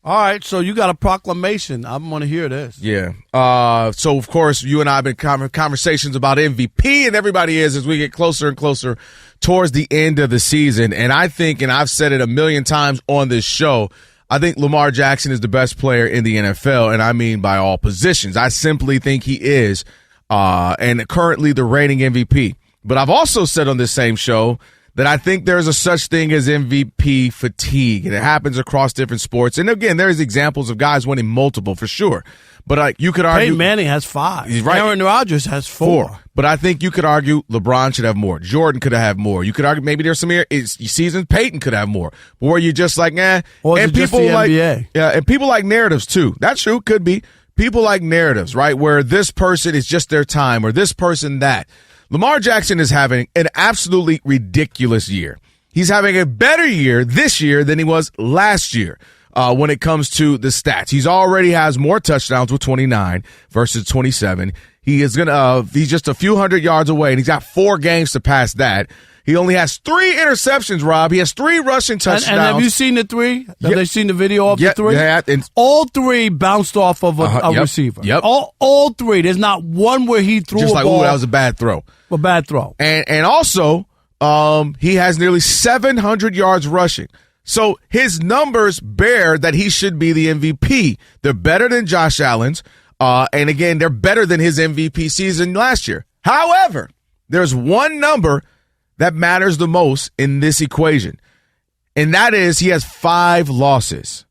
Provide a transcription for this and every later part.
All right, so you got a proclamation. I want to hear this. Yeah. So, of course, you and I have been conversations about MVP, and everybody is as we get closer and closer towards the end of the season. And I think, and I've said it a million times on this show, I think Lamar Jackson is the best player in the NFL, and I mean by all positions. I simply think he is, and currently the reigning MVP. But I've also said on this same show that I think there's a such thing as MVP fatigue, and it happens across different sports. And again, there's examples of guys winning multiple for sure. But you could argue Peyton Manning has 5. He's right. Aaron Rodgers has 4. But I think you could argue LeBron should have more. Jordan could have more. You could argue maybe there's some seasons Peyton could have more. Or you're just like, Or and people just the like NBA? Yeah, and people like narratives too. That's true. Could be. People like narratives, right? Where this person is just their time, or this person that. Lamar Jackson is having an absolutely ridiculous year. He's having a better year this year than he was last year when it comes to the stats. He's already has more touchdowns with 29 versus 27. He's just a few hundred yards away, and he's got 4 games to pass that. He only has 3 interceptions, Rob. He has 3 rushing touchdowns. And have you seen the 3? Have they seen the video of the 3? Yeah. All 3 bounced off of a receiver. Yep. All 3. There's not one where he threw just a like, ball. Ooh, that was a bad throw. A bad throw. And also, he has nearly 700 yards rushing. So his numbers bear that he should be the MVP. They're better than Josh Allen's. And again, they're better than his MVP season last year. However, there's one number that matters the most in this equation, and that is he has 5 losses,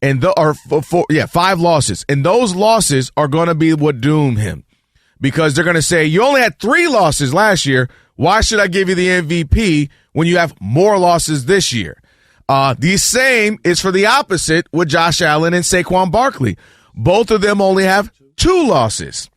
and 5 losses, and those losses are going to be what doom him, because they're going to say you only had 3 losses last year. Why should I give you the MVP when you have more losses this year? The same is for the opposite with Josh Allen and Saquon Barkley. Both of them only have 2 losses,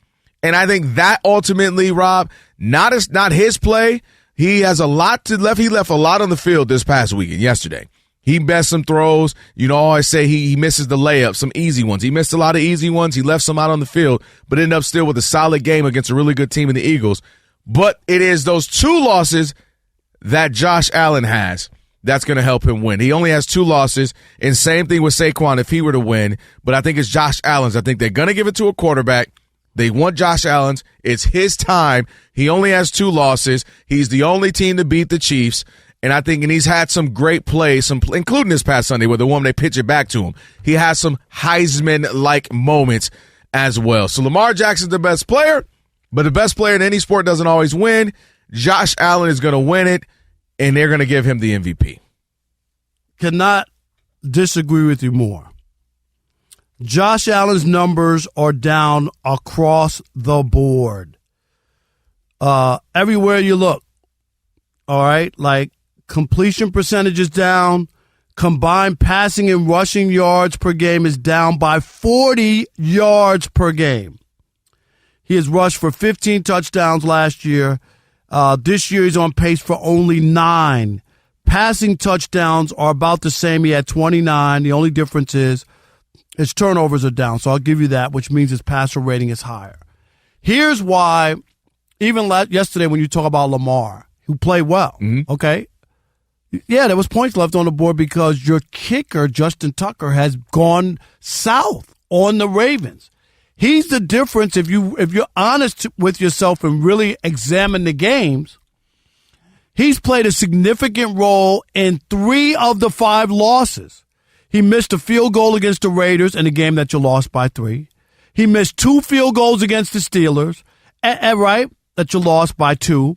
and I think that ultimately, Rob, not his play. He has a lot to left. He left a lot on the field this past weekend, yesterday. He missed some throws. You know, I always say he misses the layups, some easy ones. He missed a lot of easy ones. He left some out on the field, but ended up still with a solid game against a really good team in the Eagles. But it is those 2 losses that Josh Allen has that's going to help him win. He only has 2 losses, and same thing with Saquon if he were to win. But I think it's Josh Allen's. I think they're going to give it to a quarterback. They want Josh Allen's. It's his time. He only has 2 losses. He's the only team to beat the Chiefs. And I think, and he's had some great plays, including this past Sunday with the one they pitch it back to him. He has some Heisman-like moments as well. So Lamar Jackson's the best player, but the best player in any sport doesn't always win. Josh Allen is going to win it, and they're going to give him the MVP. Cannot disagree with you more. Josh Allen's numbers are down across the board. Everywhere you look. All right? Like completion percentage is down. Combined passing and rushing yards per game is down by 40 yards per game. He has rushed for 15 touchdowns last year. This year he's on pace for only 9. Passing touchdowns are about the same. He had 29. The only difference is his turnovers are down, so I'll give you that, which means his passer rating is higher. Here's why, even yesterday when you talk about Lamar, who played well, okay? Yeah, there was points left on the board because your kicker, Justin Tucker, has gone south on the Ravens. He's the difference if you're honest with yourself and really examine the games. He's played a significant role in 3 of the 5 losses. He missed a field goal against the Raiders in a game that you lost by 3. He missed 2 field goals against the Steelers, right, that you lost by 2,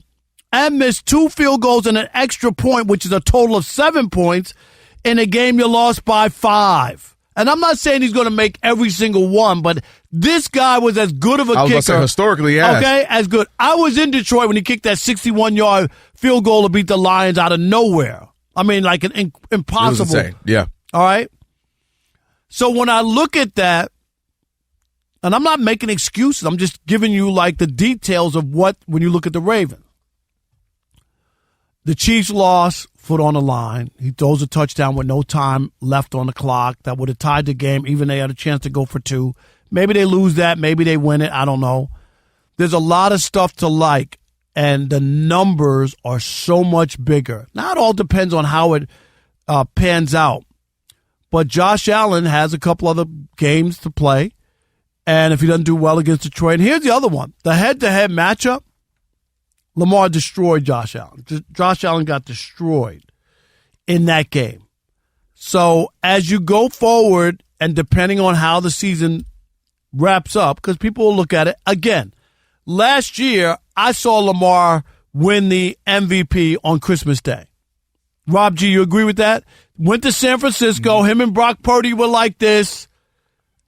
and missed 2 field goals and an extra point, which is a total of 7 points, in a game you lost by 5. And I'm not saying he's going to make every single one, but this guy was as good of a kicker. I was going to say historically, yes. Okay, as good. I was in Detroit when he kicked that 61-yard field goal to beat the Lions out of nowhere. I mean, like an impossible. It was insane. Yeah. All right? So when I look at that, and I'm not making excuses, I'm just giving you like the details of what, when you look at the Ravens. The Chiefs lost, foot on the line. He throws a touchdown with no time left on the clock. That would have tied the game, even they had a chance to go for 2. Maybe they lose that. Maybe they win it. I don't know. There's a lot of stuff to like, and the numbers are so much bigger. Now, it all depends on how it pans out. But Josh Allen has a couple other games to play. And if he doesn't do well against Detroit, and here's the other one. The head-to-head matchup, Lamar destroyed Josh Allen. Josh Allen got destroyed in that game. So as you go forward, and depending on how the season wraps up, because people will look at it, again, last year I saw Lamar win the MVP on Christmas Day. Rob G, you agree with that? Went to San Francisco. Him and Brock Purdy were like this,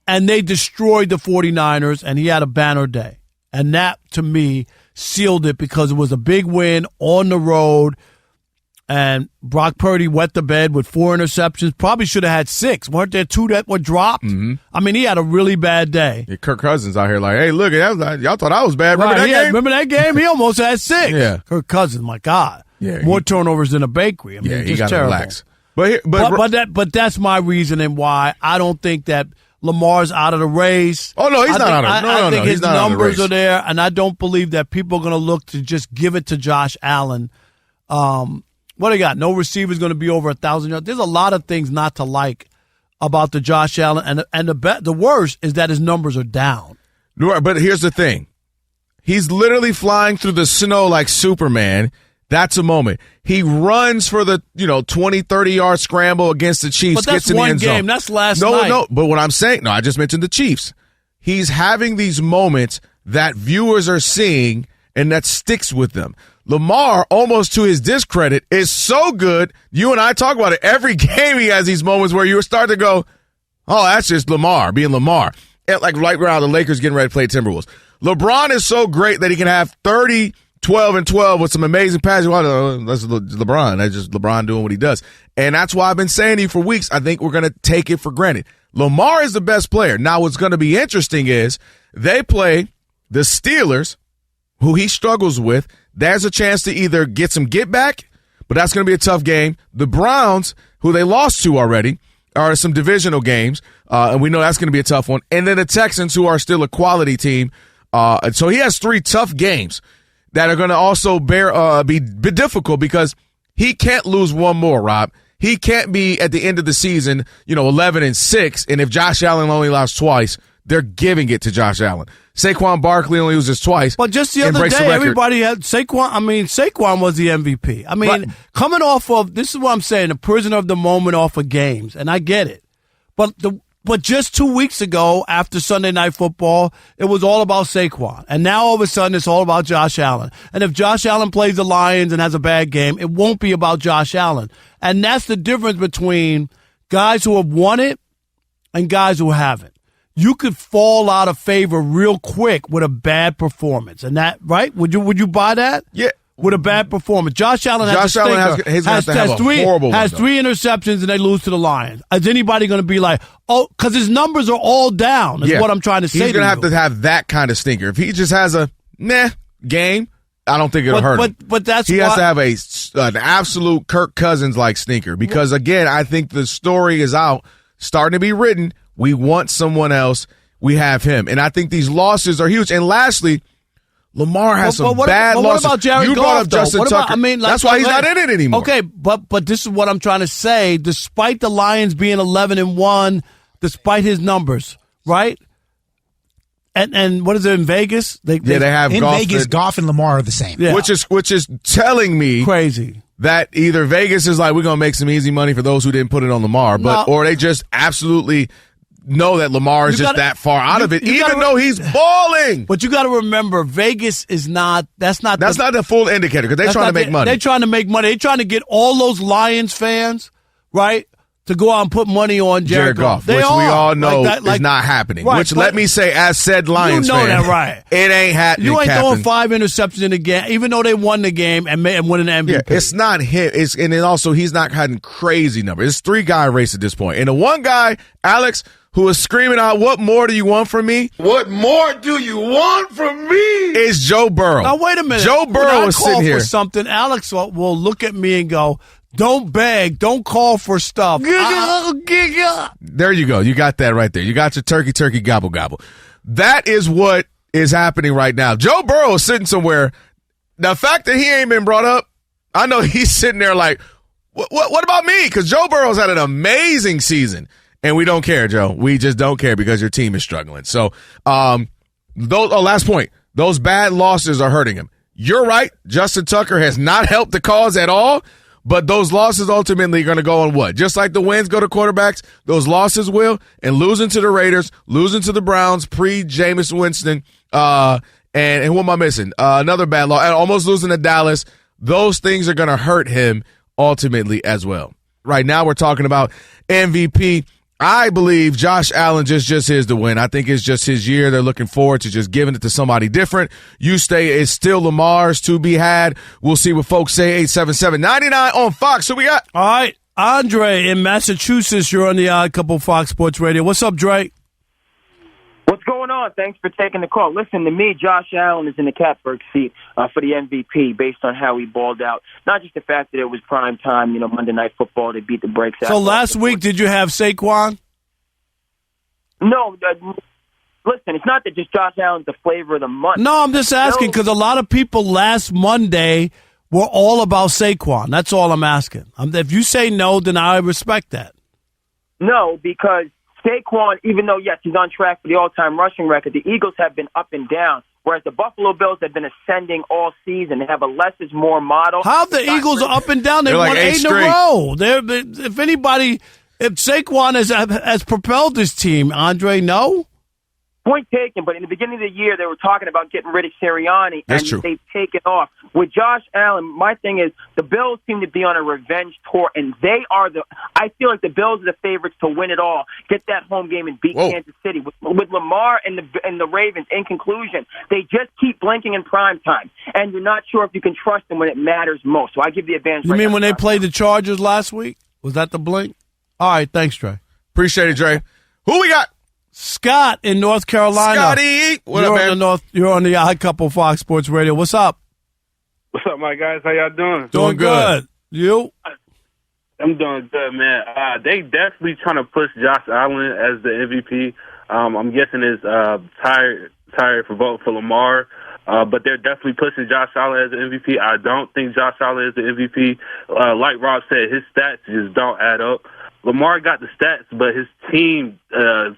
and they destroyed the 49ers, and he had a banner day. And that, to me, sealed it because it was a big win on the road, and Brock Purdy wet the bed with 4 interceptions. Probably should have had 6. Weren't there 2 that were dropped? Mm-hmm. I mean, he had a really bad day. Yeah, Kirk Cousins out here like, hey, look, y'all thought I was bad. Remember that game? Remember that game? He almost had 6. Yeah. Kirk Cousins, my God. Yeah, more turnovers than a bakery. I mean, he got to relax. But that's my reasoning why I don't think that Lamar's out of the race. Oh, no, he's not out of the race. I think his numbers are there, and I don't believe that people are going to look to just give it to Josh Allen. What do you got? No receiver's going to be over 1,000 yards. There's a lot of things not to like about the Josh Allen, and the worst is that his numbers are down. But here's the thing. He's literally flying through the snow like Superman. That's a moment. He runs for the 20, 30-yard scramble against the Chiefs. But that's gets in the end zone. Game. That's last night. No. But what I'm saying, I just mentioned the Chiefs. He's having these moments that viewers are seeing, and that sticks with them. Lamar, almost to his discredit, is so good. You and I talk about it. Every game he has these moments where you start to go, oh, that's just Lamar being Lamar. And like right now, the Lakers getting ready to play Timberwolves. LeBron is so great that he can have 30, 12, and 12 with some amazing passes. Well, that's LeBron. That's just LeBron doing what he does. And that's why I've been saying to you for weeks, I think we're going to take it for granted. Lamar is the best player. Now, what's going to be interesting is they play the Steelers, who he struggles with. There's a chance to either get some get back, but that's going to be a tough game. The Browns, who they lost to already, are some divisional games, and we know that's going to be a tough one. And then the Texans, who are still a quality team. So he has 3 tough games that are going to also be difficult because he can't lose one more, Rob. He can't be at the end of the season, 11-6, and if Josh Allen only lost twice, they're giving it to Josh Allen. Saquon Barkley only loses twice. But just the other day, everybody had Saquon. I mean, Saquon was the MVP. I mean, coming off of, this is what I'm saying, a prisoner of the moment off of games, and I get it. But just 2 weeks ago, after Sunday Night Football, it was all about Saquon. And now all of a sudden, it's all about Josh Allen. And if Josh Allen plays the Lions and has a bad game, it won't be about Josh Allen. And that's the difference between guys who have won it and guys who haven't. You could fall out of favor real quick with a bad performance. And that, right? Would you buy that? Yeah. With a bad performance. Josh Allen has three interceptions and they lose to the Lions. Is anybody going to be like, oh, because his numbers are all down is what I'm trying to say. He's going to have that kind of stinker. If he just has a game, I don't think it'll hurt him. But that's he has to have an absolute Kirk Cousins-like stinker because, again, I think the story is out, starting to be written. We want someone else. We have him. And I think these losses are huge. And lastly, Lamar has some bad losses. What about Jared Goff, brought up Justin Tucker. That's why he's not in it anymore. Okay, but this is what I'm trying to say. Despite the Lions being 11-1, despite his numbers, right? And what is it in Vegas? They have in Goff. Vegas. Goff and Lamar are the same. Yeah. Which is telling me crazy that either Vegas is like, we're gonna make some easy money for those who didn't put it on Lamar, or they just absolutely know that Lamar is just that far out of it, even though he's balling. But you got to remember, Vegas is not. That's not the full indicator because they're trying to make money. They're trying to make money. They're trying to get all those Lions fans, right, to go out and put money on Jared Goff. Which we all know is not happening. Right, let me say, as said Lions fan, that right? It ain't happening. You ain't throwing 5 interceptions in the game, even though they won the game and winning the MVP. Yeah, it's not him. And then also he's not having crazy numbers. It's 3-guy race at this point, and the one guy, Alex, who is screaming out, what more do you want from me? What more do you want from me? Is Joe Burrow. Now, wait a minute. Joe Burrow is sitting here. For something, Alex will look at me and go, don't beg. Don't call for stuff. There you go. You got that right there. You got your turkey, gobble, gobble. That is what is happening right now. Joe Burrow is sitting somewhere. The fact that he ain't been brought up, I know he's sitting there like, What about me? Because Joe Burrow's had an amazing season, and we don't care, Joe. We just don't care because your team is struggling. So, last point. Those bad losses are hurting him. You're right. Justin Tucker has not helped the cause at all, but those losses ultimately are going to go on what? Just like the wins go to quarterbacks, those losses will. And losing to the Raiders, losing to the Browns, pre-Jameis Winston, and who am I missing? Another bad loss, and almost losing to Dallas. Those things are going to hurt him ultimately as well. Right now we're talking about MVP. I believe Josh Allen just is the win. I think it's just his year. They're looking forward to just giving it to somebody different. You stay, it's still Lamar's to be had. We'll see what folks say. 877-99 on Fox. Who we got? All right. Andre in Massachusetts. You're on the Odd Couple Fox Sports Radio. What's up, Dre? What's going on? Thanks for taking the call. Listen, to me, Josh Allen is in the catbird seat for the MVP based on how he balled out. Not just the fact that it was prime time, Monday Night Football, they beat the brakes out. So last week, did you have Saquon? No. Listen, it's not that just Josh Allen's the flavor of the month. No, I'm just asking because a lot of people last Monday were all about Saquon. That's all I'm asking. If you say no, then I respect that. No, because Saquon, even though, yes, he's on track for the all-time rushing record, the Eagles have been up and down, whereas the Buffalo Bills have been ascending all season. They have a less is more model. How the Eagles are up and down? They won like 8 in a row. If Saquon has propelled this team, Andre, no? Point taken, but in the beginning of the year, they were talking about getting rid of Sirianni, and they've taken off. With Josh Allen, my thing is the Bills seem to be on a revenge tour, and I feel like the Bills are the favorites to win it all, get that home game and beat Kansas City. With Lamar and the Ravens, in conclusion, they just keep blinking in prime time, and you're not sure if you can trust them when it matters most. So I give the advantage. You mean when they played the Chargers last week? Was that the blink? All right, thanks, Dre. Appreciate it, Dre. Who we got? Scott in North Carolina. Scotty, what up, man? You're on the Odd Couple Fox Sports Radio. What's up? What's up, my guys? How y'all doing? Doing good. You? I'm doing good, man. They definitely trying to push Josh Allen as the MVP. I'm guessing it's tired for voting for Lamar. But they're definitely pushing Josh Allen as the MVP. I don't think Josh Allen is the MVP. Like Rob said, his stats just don't add up. Lamar got the stats, but his team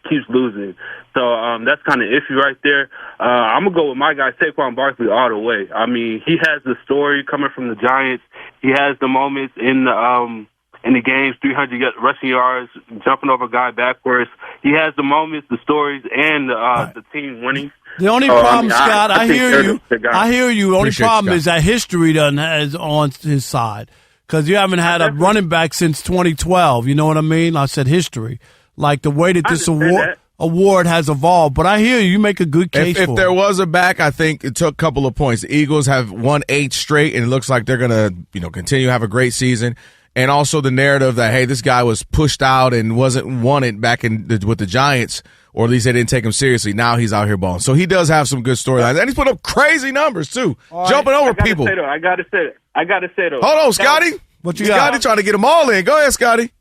keeps losing. So that's kind of iffy right there. I'm going to go with my guy, Saquon Barkley, all the way. I mean, he has the story coming from the Giants. He has the moments in the games, 300 rushing yards, jumping over a guy backwards. He has the moments, the stories, and the team winning. The only problem, Scott, I hear you. The only problem is that history is on his side. Because you haven't had a running back since 2012. You know what I mean? I said history. Like the way that this award has evolved. But I hear you. You make a good case for it. If there was a back, I think it took a couple of points. The Eagles have won 8 straight, and it looks like they're going to continue to have a great season. And also the narrative that, hey, this guy was pushed out and wasn't wanted back with the Giants, or at least they didn't take him seriously. Now he's out here balling. So he does have some good storylines. And he's put up crazy numbers, too, jumping over people. I got to say, though. Hold on, Scotty. What you got? Scotty trying to get them all in. Go ahead, Scotty.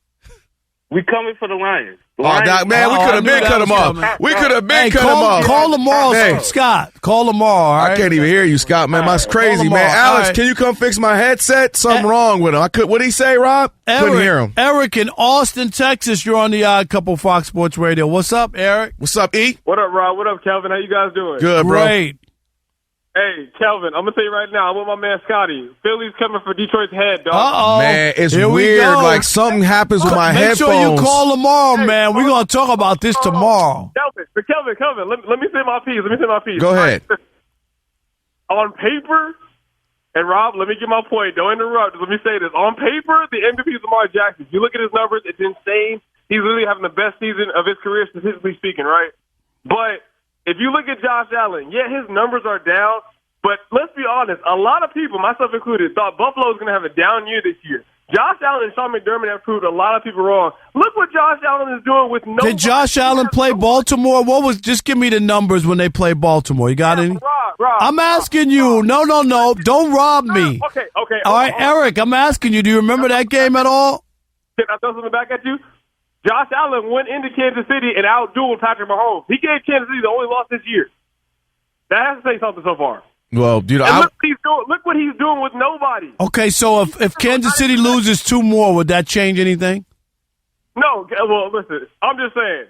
We coming for the Lions. We could have been cut him off. We could have been cut him off. Call Lamar, Scott. Call Lamar, all right? I can't even hear you, Scott, man. That's crazy, man. Alex, can you come fix my headset? Something wrong with him. What'd he say, Rob? Couldn't hear him. Eric in Austin, Texas. You're on the Odd Couple Fox Sports Radio. What's up, Eric? What's up, E? What up, Rob? What up, Kelvin? How you guys doing? Good, bro. Great. Hey, Kelvin, I'm going to tell you right now, I'm with my man Scotty. Philly's coming for Detroit's head, dog. Uh-oh. Man, it's weird. Like something happens with my headphones. Make sure you call tomorrow, man. We're going to talk about this tomorrow. Kelvin, let me say my piece. Go ahead. On paper, and Rob, let me get my point. Don't interrupt. Let me say this. On paper, the MVP is Lamar Jackson. If you look at his numbers, it's insane. He's literally having the best season of his career, statistically speaking, right? But if you look at Josh Allen, his numbers are down, but let's be honest, a lot of people, myself included, thought Buffalo was going to have a down year this year. Josh Allen and Sean McDermott have proved a lot of people wrong. Look what Josh Allen is doing with no. Did Josh Allen play Baltimore? Just give me the numbers when they play Baltimore. You got any? Rob, I'm asking you. No. Don't rob me. Okay. All right, Eric, I'm asking you. Do you remember that game at all? Can I throw something back at you? Josh Allen went into Kansas City and outdueled Patrick Mahomes. He gave Kansas City the only loss this year. That has to say something so far. Well, dude, and look what he's doing with nobody. Okay, so if Kansas City loses 2 more, would that change anything? No, well, listen, I'm just saying,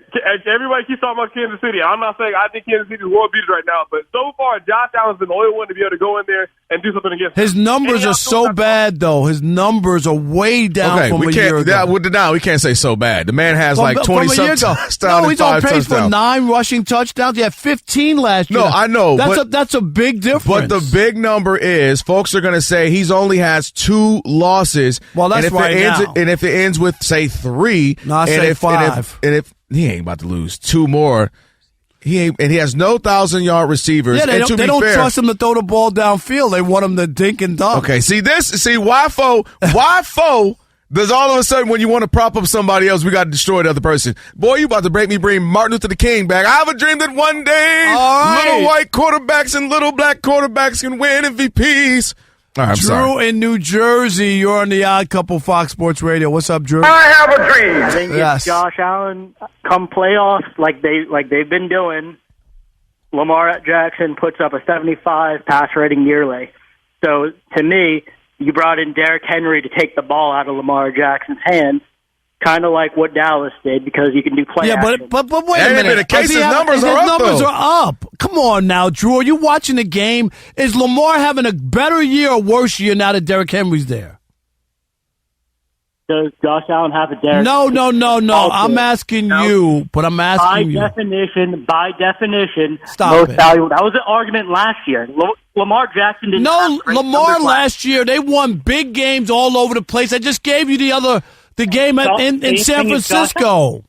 everybody keeps talking about Kansas City. I'm not saying I think Kansas City is world beaters right now, but so far, Josh Allen's been the only one to be able to go in there and do something against his them. numbers are so bad, though. His numbers are way down from a year ago. Now we can't say so bad. The man has like 20-something touchdowns no, he's on pace touchdowns. for 9 rushing touchdowns. He had 15 last year. No, I know. That's a big difference. But the big number is, folks are going to say he's only has 2 losses. Well, that's now. And if it ends with, say, 3. No, I say 5. And if he ain't about to lose 2 more, he has no 1,000-yard receivers. Yeah, they don't trust him to throw the ball downfield. They want him to dink and dunk. Okay, see why does all of a sudden when you want to prop up somebody else, we got to destroy the other person? Boy, you about to bring Martin Luther King back. I have a dream that one day little white quarterbacks and little black quarterbacks can win MVPs. All right, Drew in New Jersey, you're on the Odd Couple Fox Sports Radio. What's up, Drew? I have a dream. I think if Josh Allen come playoffs like they've been doing, Lamar Jackson puts up a 75 pass rating yearly. So to me, you brought in Derrick Henry to take the ball out of Lamar Jackson's hands, kind of like what Dallas did, because you can do play action. But wait a minute. His numbers are up. Come on now, Drew. Are you watching the game? Is Lamar having a better year or worse year now that Derrick Henry's there? Does Josh Allen have a Derrick? No. I'm asking you, but I'm asking you. By definition, Stop most it. valuable. That was an argument last year. Lamar Jackson didn't. No, Lamar last year they won big games all over the place. I just gave you the game in San Francisco.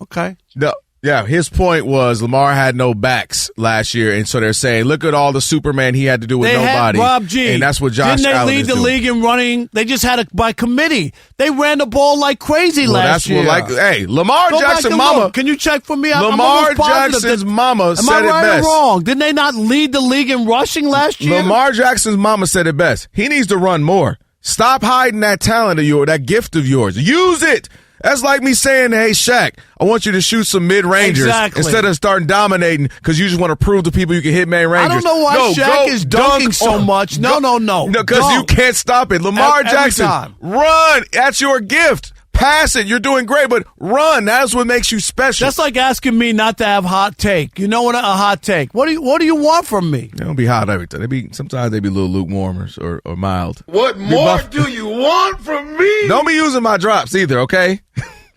Okay. No. Yeah, his point was Lamar had no backs last year, and so they're saying, look at all the Superman he had to do with nobody. Had Rob G. And that's what Josh Allen is Didn't they lead the doing. league in running? They just had it by committee. They ran the ball like crazy last year. Hey, Lamar Go Jackson's back and mama. look. Can you check for me? Lamar Jackson's mama said it Am I right best. or wrong? Didn't they not lead the league in rushing last year? Lamar Jackson's mama said it best. He needs to run more. Stop hiding that talent of yours, that gift of yours. Use it. That's like me saying, hey, Shaq, I want you to shoot some mid-rangers instead of starting dominating because you just want to prove to people you can hit mid-rangers. I don't know why Shaq is dunking so much. No. No, because you can't stop it. Lamar Jackson, run. That's your gift. Pass it. You're doing great, but run. That's what makes you special. That's like asking me not to have hot take. You know what? A hot take. What do you want from me? They don't be hot every time. Sometimes they be a little lukewarm or mild. What more do you want from me? Don't be using my drops either, okay?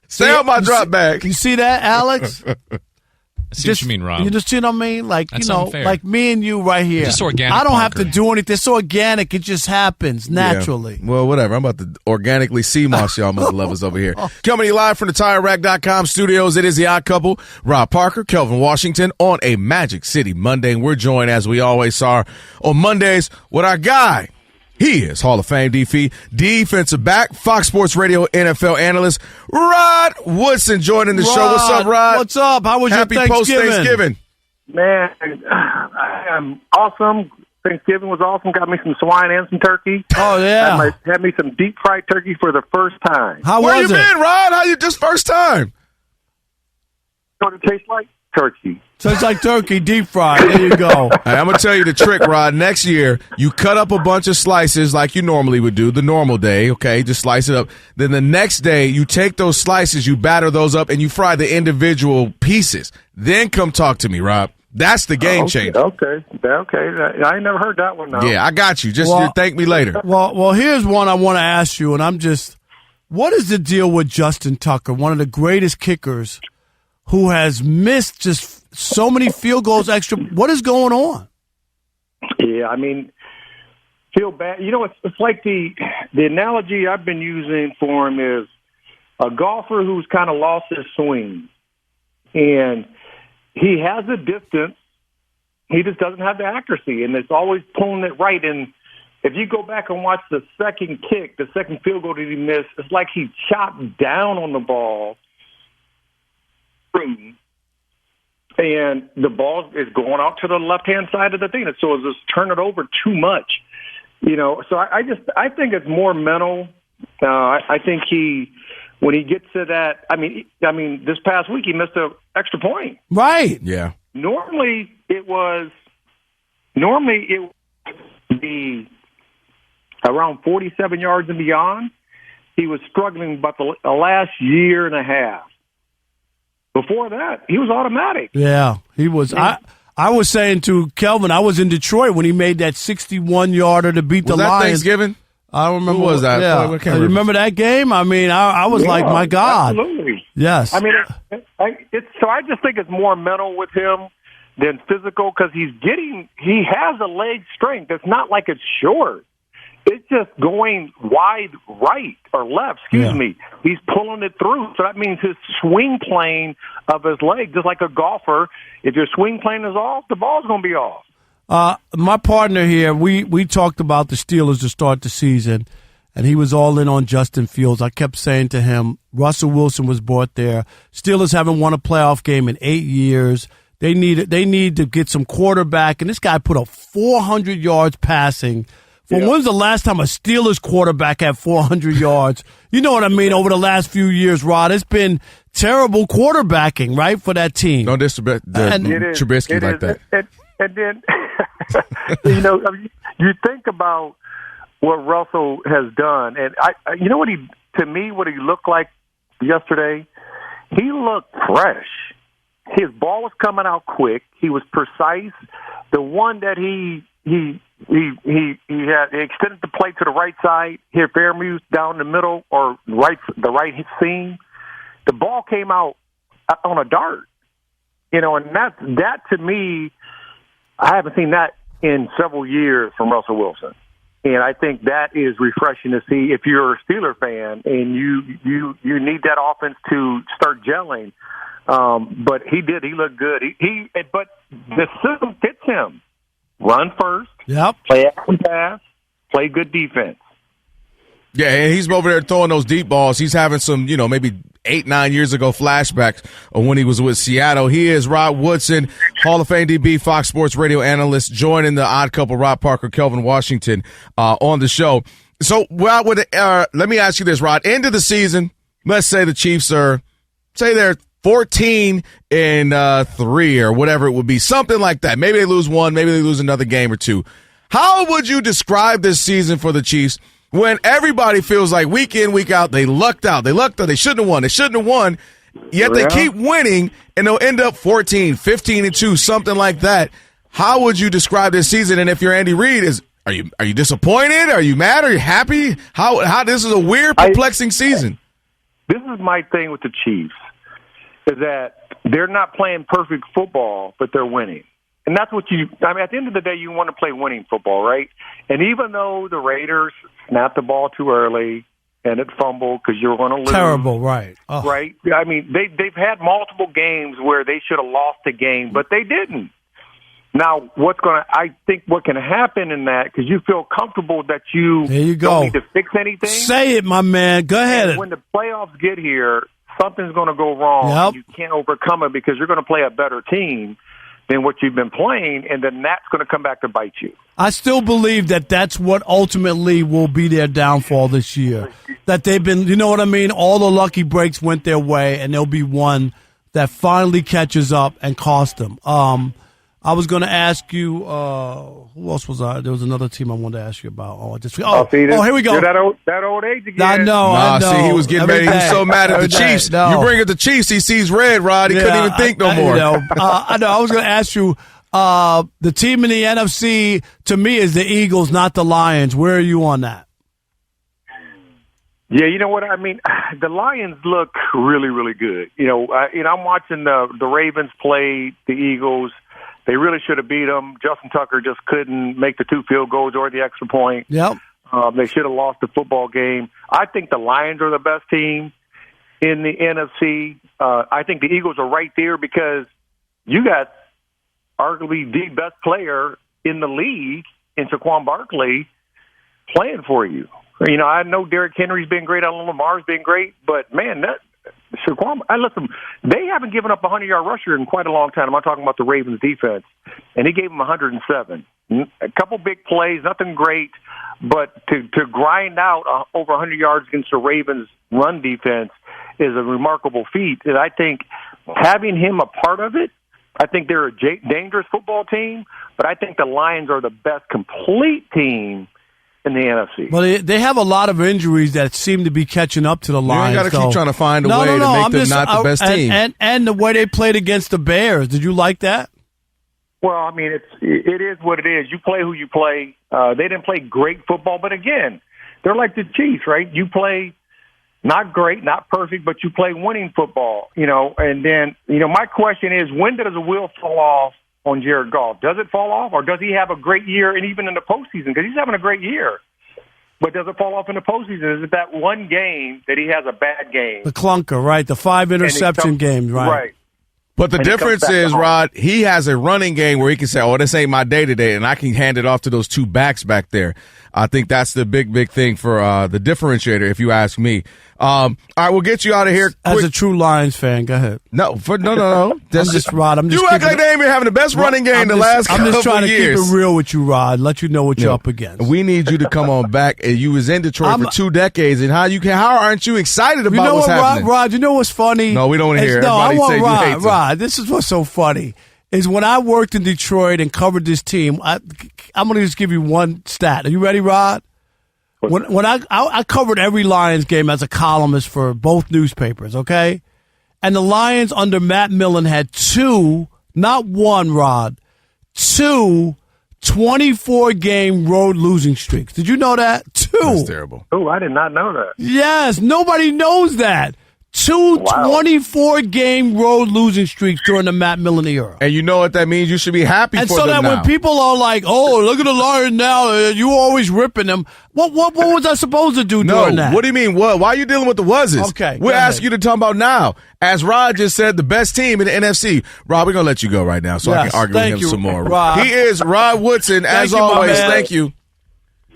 Stay on my drop bag. You see that, Alex? I see what you mean, Rob. You just see what I mean? Like, That's unfair. Like me and you right here. Just organic. I don't Parker. have to do anything. It's so organic. It just happens naturally. Yeah. Well, whatever. I'm about to organically sea moss y'all mother lovers over here. Coming to you live from the TireRack.com studios, it is the Odd Couple. Rod Parker, Kelvin Washington on a Magic City Monday. And we're joined, as we always are, on Mondays with our guy. He is Hall of Fame defensive back, Fox Sports Radio NFL analyst, Rod Woodson joining the show. What's up, Rod? What's up? How was Happy your Thanksgiving? post-Thanksgiving. Man, I'm awesome. Thanksgiving was awesome. Got me some swine and some turkey. Oh, yeah. Had me some deep fried turkey for the first time. How Where was you it? been, Rod? How you just first time? What it tastes like? Turkey. Tastes like turkey, deep fried. There you go. Hey, I'm going to tell you the trick, Rod. Next year, you cut up a bunch of slices like you normally would do, the normal day, okay? Just slice it up. Then the next day, you take those slices, you batter those up, and you fry the individual pieces. Then come talk to me, Rob. That's the game changer. Okay. I ain't never heard that one, though. Yeah, I got you. Just thank me later. Well, here's one I want to ask you, and what is the deal with Justin Tucker, one of the greatest kickers who has missed just so many field goals extra? What is going on? Yeah, I mean, feel bad. You know, it's like the analogy I've been using for him is a golfer who's kind of lost his swing. And he has a distance. He just doesn't have the accuracy, and it's always pulling it right. And if you go back and watch the second kick, the second field goal that he missed, it's like he chopped down on the ball. And the ball is going out to the left-hand side of the thing. So it's just turn it over too much, you know. So I think it's more mental. I think when he gets to that, I mean, this past week he missed an extra point. Right. Yeah. Normally it was Normally it would be around 47 yards and beyond. He was struggling about the last year and a half. Before that, he was automatic. Yeah, he was. I was saying to Kelvin, I was in Detroit when he made that 61-yarder to beat the Lions. Was that Thanksgiving? I don't remember. Who was that? Yeah. I remember that game? I mean, I was like, my God. Absolutely. Yes. I mean, so I just think it's more mental with him than physical because he has a leg strength. It's not like it's short. It's just going wide right or left, excuse me. He's pulling it through. So that means his swing plane of his leg, just like a golfer, if your swing plane is off, the ball's going to be off. My partner here, we talked about the Steelers to start the season, and he was all in on Justin Fields. I kept saying to him, Russell Wilson was brought there. Steelers haven't won a playoff game in 8 years. They need to get some quarterback, and this guy put up 400 yards passing. When was the last time a Steelers quarterback had 400 yards? You know what I mean? Over the last few years, Rod, it's been terrible quarterbacking, right, for that team. Don't disrespect Trubisky like that. And then, you think about what Russell has done, and you know what he looked like yesterday? He looked fresh. His ball was coming out quick. He was precise. The one that he extended the play to the right side, hit Fairmuse down the middle or the right seam. The ball came out on a dart, and that to me, I haven't seen that in several years from Russell Wilson, and I think that is refreshing to see if you're a Steeler fan and you need that offense to start gelling. But he did. He looked good. But the system fits him. Run first. Yep. Play action pass. Play good defense. Yeah, and he's over there throwing those deep balls. He's having some, maybe 8-9 years ago flashbacks of when he was with Seattle. He is Rod Woodson, Hall of Fame DB, Fox Sports radio analyst, joining the odd couple, Rod Parker, Kelvin Washington, on the show. So, let me ask you this, Rod. End of the season, let's say the Chiefs they're 14-3 or whatever it would be, something like that. Maybe they lose one, maybe they lose another game or two. How would you describe this season for the Chiefs when everybody feels like week in, week out, they lucked out, they shouldn't have won, yet they keep winning, and they'll end up 14, 15-2, something like that. How would you describe this season? And if you're Andy Reid, are you disappointed? Are you mad? Are you happy? How this is a weird, perplexing season. This is my thing with the Chiefs, is that they're not playing perfect football, but they're winning. And that's what at the end of the day, you want to play winning football, right? And even though the Raiders snapped the ball too early and it fumbled because you're going to lose. Terrible, right. Oh. Right? I mean, they've had multiple games where they should have lost the game, but they didn't. Now, I think what can happen in that, because you feel comfortable that you don't need to fix anything. Say it, my man. Go ahead. And when the playoffs get here, something's going to go wrong. Yep. And you can't overcome it because you're going to play a better team than what you've been playing, and then that's going to come back to bite you. I still believe that that's what ultimately will be their downfall this year. That they've been, you know what I mean? All the lucky breaks went their way, and there'll be one that finally catches up and cost them. I was going to ask you, who else was I? There was another team I wanted to ask you about. Here we go. You're that old age again. I know. See, he was getting ready. He was so mad at the Chiefs. No. You bring up the Chiefs, he sees red, Rod. He couldn't even think no more. I know. I was going to ask you, the team in the NFC, to me, is the Eagles, not the Lions. Where are you on that? Yeah, you know what I mean. The Lions look really, really good. I'm watching the Ravens play the Eagles. They really should have beat them. Justin Tucker just couldn't make the 2 field goals or the extra point. Yep. They should have lost the football game. I think the Lions are the best team in the NFC. I think the Eagles are right there because you got arguably the best player in the league in Saquon Barkley playing for you. I know Derrick Henry's been great. I know Lamar's been great. But, man, Saquon, listen, they haven't given up a 100-yard rusher in quite a long time. I'm not talking about the Ravens defense. And he gave them 107. A couple big plays, nothing great. But to grind out over 100 yards against the Ravens' run defense is a remarkable feat. And I think having him a part of it I think they're a dangerous football team, but I think the Lions are the best complete team in the NFC. Well, they have a lot of injuries that seem to be catching up to the Lions. You got to keep trying to find a way to make them not the best team. And the way they played against the Bears. Did you like that? Well, I mean, it is what it is. You play who you play. They didn't play great football, but again, they're like the Chiefs, right? You play not great, not perfect, but you play winning football, And then, my question is, when does the wheel fall off on Jared Goff? Does it fall off, or does he have a great year, and even in the postseason? Because he's having a great year. But does it fall off in the postseason? Is it that one game that he has a bad game? The clunker, right? The 5 interception games, right? Right. But the difference is, Rod, he has a running game where he can say, oh, this ain't my day-to-day, and I can hand it off to those two backs back there. I think that's the big thing for the differentiator, if you ask me. All right, we'll get you out of here. As a true Lions fan, go ahead. No. That's just Rod. You act like they ain't been having the best running game the last couple of years. I'm just trying to keep it real with you, Rod. Let you know what you're up against. We need you to come on back. And you was in Detroit for 2 decades, and how aren't you excited about what's happening? Rod, you know what's funny? No, we don't want to hear it. No, I want Rod. This is what's so funny. Is when I worked in Detroit and covered this team, I'm going to just give you one stat. Are you ready, Rod? When I covered every Lions game as a columnist for both newspapers, okay? And the Lions under Matt Millen had 2, not 1, Rod, 2 24-game road losing streaks. Did you know that? 2. That's terrible. Oh, I did not know that. Yes, nobody knows that. 2 24-game road losing streaks during the Matt Millen era. And you know what that means? You should be happy for them now. And so that when people are like, oh, look at the Lions now, you always ripping them. What was I supposed to do during that? What do you mean what? Why are you dealing with the was's? Okay. We're asking you to talk about now. As Rod just said, the best team in the NFC. Rod, we're going to let you go right now so I can argue with him some more. Rod. He is Rod Woodson, as always. Thank you.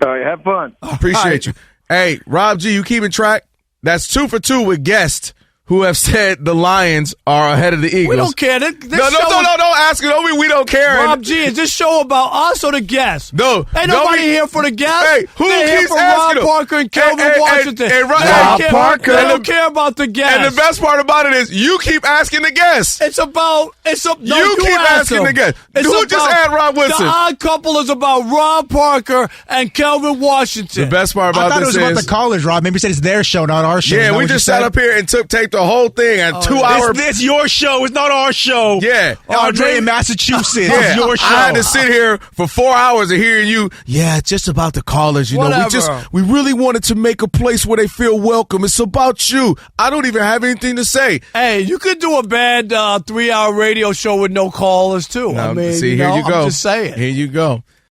All right, have fun. Appreciate you. Hey, Rob G, you keeping track? That's 2 for 2 with guests who have said the Lions are ahead of the Eagles. We don't care. Don't ask it. We don't care. Rob G, is this show about us or the guests? No. Ain't nobody here for the guests. Hey, who They're keeps here for asking Rod Parker and Kelvin Washington. Rod Parker. They don't care about the guests. And the best part about it is you keep asking the guests. You keep asking the guests. Who just asked Rod Woodson? The Odd Couple is about Rod Parker and Kelvin Washington. The best part about this is... I thought it was about the callers, Rob. Maybe you said it's their show, not our show. Yeah, we just sat up here and taped the whole thing and 2 hours. It's your show. It's not our show. Yeah. Andre in Massachusetts. Yeah. It's your show. I had to sit here for 4 hours of hearing you. Yeah, it's just about the callers. We really wanted to make a place where they feel welcome. It's about you. I don't even have anything to say. Hey, you could do a bad 3-hour radio show with no callers, too. Here you go. I'm just saying. Here you go.